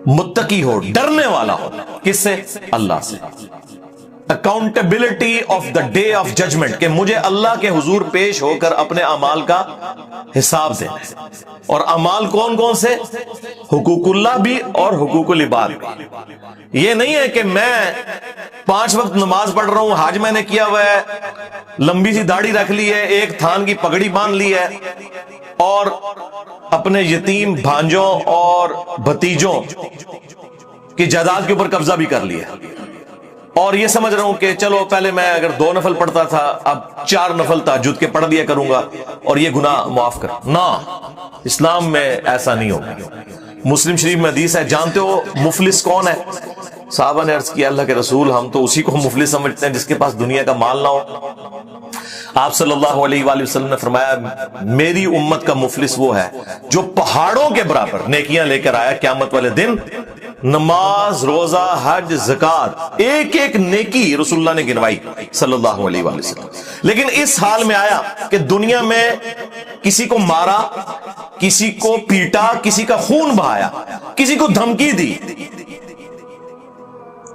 متقی ہو، ڈرنے والا ہو. کس سے؟ اللہ سے. Accountability of the day of judgement, کہ مجھے اللہ کے حضور پیش ہو کر اپنے اعمال کا حساب دیں. اور اعمال کون کون سے؟ حقوق اللہ بھی اور حقوق العباد بھی. یہ نہیں ہے کہ میں 5 وقت نماز پڑھ رہا ہوں، حج میں نے کیا ہوا ہے، لمبی سی داڑھی رکھ لی ہے، ایک تھان کی پگڑی باندھ لی ہے، اور اپنے یتیم بھانجوں اور بھتیجوں کی جائیداد کے اوپر قبضہ بھی کر لیا، اور یہ سمجھ رہا ہوں کہ چلو پہلے میں اگر 2 نفل پڑھتا تھا اب 4 نفل تہجد کے پڑھ لیا کروں گا اور یہ گناہ معاف کر. نہ، اسلام میں ایسا نہیں ہوگا. مسلم شریف میں حدیث ہے، جانتے ہو مفلس کون ہے؟ صحابہ نے عرض کیا اللہ کے رسول ہم تو اسی کو مفلس سمجھتے ہیں جس کے پاس دنیا کا مال نہ ہو. آپ صلی اللہ علیہ وآلہ وسلم نے فرمایا میری امت کا مفلس وہ ہے جو پہاڑوں کے برابر نیکیاں لے کر آیا قیامت والے دن، نماز، روزہ، حج، زکات، ایک ایک نیکی رسول اللہ نے گنوائی صلی اللہ علیہ وآلہ وسلم، لیکن اس حال میں آیا کہ دنیا میں کسی کو مارا، کسی کو پیٹا، کسی کا خون بہایا، کسی کو دھمکی دی،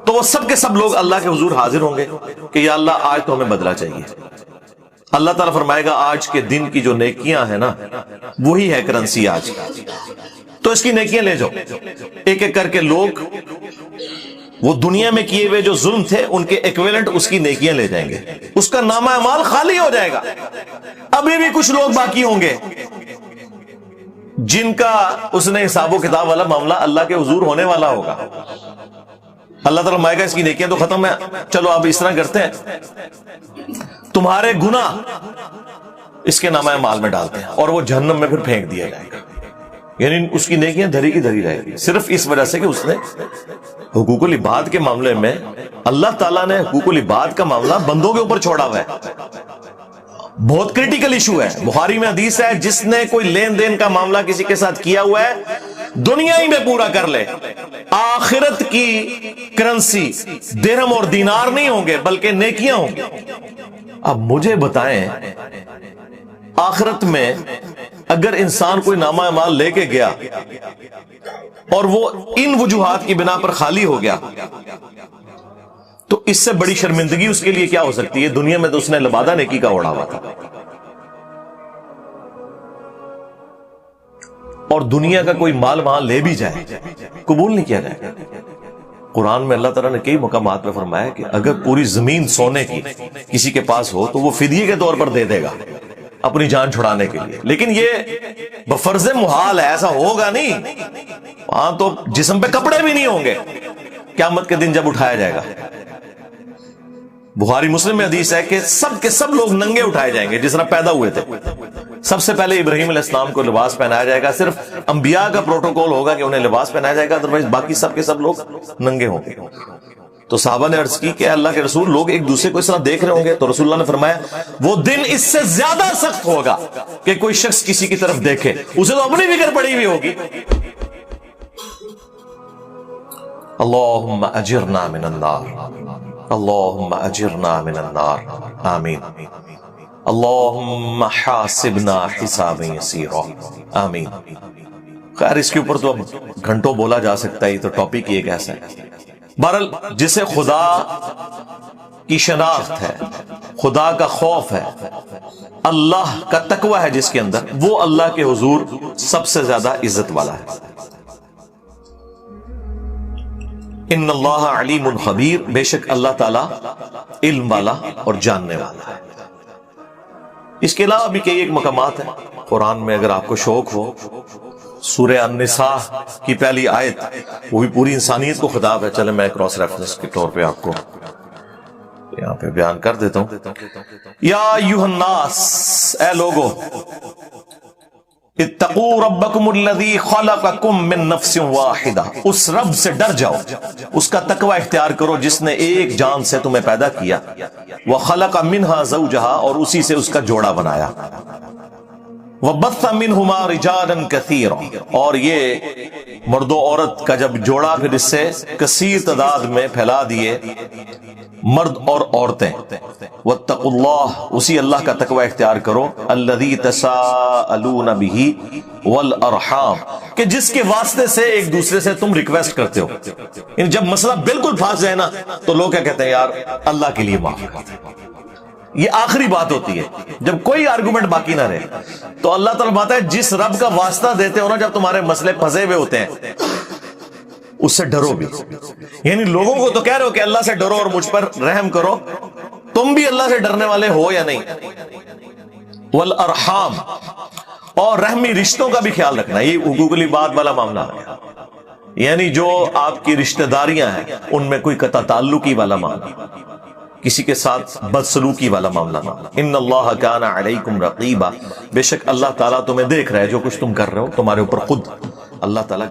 تو وہ سب کے سب لوگ اللہ کے حضور حاضر ہوں گے کہ یا اللہ آج تو ہمیں بدلہ چاہیے. اللہ تعالیٰ فرمائے گا آج کے دن کی جو نیکیاں ہیں نا وہی ہے کرنسی آج، تو اس کی نیکیاں لے جاؤ. ایک ایک کر کے لوگ وہ دنیا میں کیے ہوئے جو ظلم تھے ان کے ایکویلنٹ اس کی نیکیاں لے جائیں گے، اس کا نامہ اعمال خالی ہو جائے گا. ابھی بھی کچھ لوگ باقی ہوں گے جن کا اس نے حساب و کتاب والا معاملہ اللہ کے حضور ہونے والا ہوگا. اللہ تعالیٰ مائے گا اس کی نیکیاں تو ختم ہے، چلو اب اس طرح کرتے ہیں تمہارے گناہ اس کے نامہ اعمال میں ڈالتے ہیں اور وہ جہنم میں پھر پھینک دیا جائے گا. یعنی اس کی نیکیاں دھری کی دھری رہے گی صرف اس وجہ سے کہ اس نے حقوق العباد کے معاملے میں، اللہ تعالیٰ نے حقوق العباد کا معاملہ بندوں کے اوپر چھوڑا ہوا ہے. بہت کریٹیکل ایشو ہے. بخاری میں حدیث ہے جس نے کوئی لین دین کا معاملہ کسی کے ساتھ کیا ہوا ہے دنیا ہی میں پورا کر لے، آخرت کی کرنسی درہم اور دینار نہیں ہوں گے بلکہ نیکیاں ہوں گے. اب مجھے بتائیں آخرت میں اگر انسان کوئی نامہ اعمال لے کے گیا اور وہ ان وجوہات کی بنا پر خالی ہو گیا تو اس سے بڑی شرمندگی اس کے لیے کیا ہو سکتی ہے؟ دنیا میں تو اس نے لبادہ نیکی کا اوڑا ہوا تھا، اور دنیا کا کوئی مال وہاں لے بھی جائے قبول نہیں کیا جائے گا. قرآن میں اللہ تعالیٰ نے کئی مقامات پہ فرمایا کہ اگر پوری زمین سونے کی کسی کے پاس ہو تو وہ فدیے کے طور پر دے دے گا اپنی جان چھڑانے کے لیے، لیکن یہ بفرض محال ہے، ایسا ہوگا نہیں. وہاں تو جسم پہ کپڑے بھی نہیں ہوں گے قیامت کے دن جب اٹھایا جائے گا. بخاری مسلم میں حدیث ہے کہ سب کے سب لوگ ننگے اٹھائے جائیں گے جس طرح پیدا ہوئے تھے. سب سے پہلے ابراہیم علیہ السلام کو لباس پہنایا جائے گا، صرف انبیاء کا پروٹوکول ہوگا کہ انہیں لباس پہنایا جائے گا، ادروائز باقی سب کے سب لوگ ننگے ہوں گے. تو صحابہ نے عرض کی کہ اللہ کے رسول لوگ ایک دوسرے کو اس طرح دیکھ رہے ہوں گے، تو رسول اللہ نے فرمایا وہ دن اس سے زیادہ سخت ہوگا کہ کوئی شخص کسی کی طرف دیکھے، اسے تو اپنی فکر پڑی ہوئی ہوگی. اللہم اجرنا من النار، اللہم اجرنا من النار، آمین. اللہم حاسبنا حسابا یسیرا، آمین. خیر اس کے اوپر تو اب گھنٹوں بولا جا سکتا ہے، یہ تو ٹاپک ہی ایک ایسا ہے. بہرحال جسے خدا کی شناخت ہے، خدا کا خوف ہے، اللہ کا تقوی ہے جس کے اندر، وہ اللہ کے حضور سب سے زیادہ عزت والا ہے. ان اللہ علیم خبیر، بے شک اللہ تعالی علم والا اور جاننے والا ہے. اس کے علاوہ بھی کئی ایک مقامات ہیں قرآن میں، اگر آپ کو شوق ہو. سورہ النساء کی پہلی آیت وہ بھی پوری انسانیت کو خطاب ہے. چلے میں کراس ریفرنس کے طور پہ آپ کو یہاں پہ بیان کر دیتا ہوں. یا ایھا الناس، اے لوگو، اتقوا ربکم الذی خلقکم من نفس واحدہ، اس رب سے ڈر جاؤ، اس کا تقوی اختیار کرو جس نے ایک جان سے تمہیں پیدا کیا. وخلق منہا زوجہا، اور اسی سے اس کا جوڑا بنایا. وبث منہما رجالا کثیرا، اور یہ مرد و عورت کا جب جوڑا پھر اس سے کثیر تعداد میں پھیلا دیے. مرد اور عورتیں، واتقوا اللہ، اسی اللہ کا تقوی اختیار کرو، الذی تساءلون بہ والارحام، کہ جس کے واسطے سے ایک دوسرے سے تم ریکویسٹ کرتے ہو. یعنی جب مسئلہ بالکل پھنس جائے نا تو لوگ کیا کہتے ہیں، یار اللہ کے لیے معاف کر. یہ آخری بات ہوتی ہے جب کوئی آرگومنٹ باقی نہ رہے. تو اللہ تعالیٰ بات ہے جس رب کا واسطہ دیتے ہو نا جب تمہارے مسئلے پھنسے ہوئے ہوتے ہیں اس سے ڈرو بھی. یعنی لوگوں کو تو کہہ رہے ہو کہ اللہ سے ڈرو اور مجھ پر رحم کرو، تم بھی اللہ سے ڈرنے والے ہو یا نہیں؟ والارحام، اور رحمی رشتوں کا بھی خیال رکھنا. یہ حقوق العباد والا معاملہ ہے، یعنی جو آپ کی رشتہ داریاں ہیں ان میں کوئی قطع تعلقی والا معاملہ، کسی کے ساتھ بدسلوکی والا معاملہ نہ. ان اللہ کان علیکم رقیبا، بے شک اللہ تعالیٰ تمہیں دیکھ رہا ہے جو کچھ تم کر رہے ہو، تمہارے اوپر خود اللہ تعالیٰ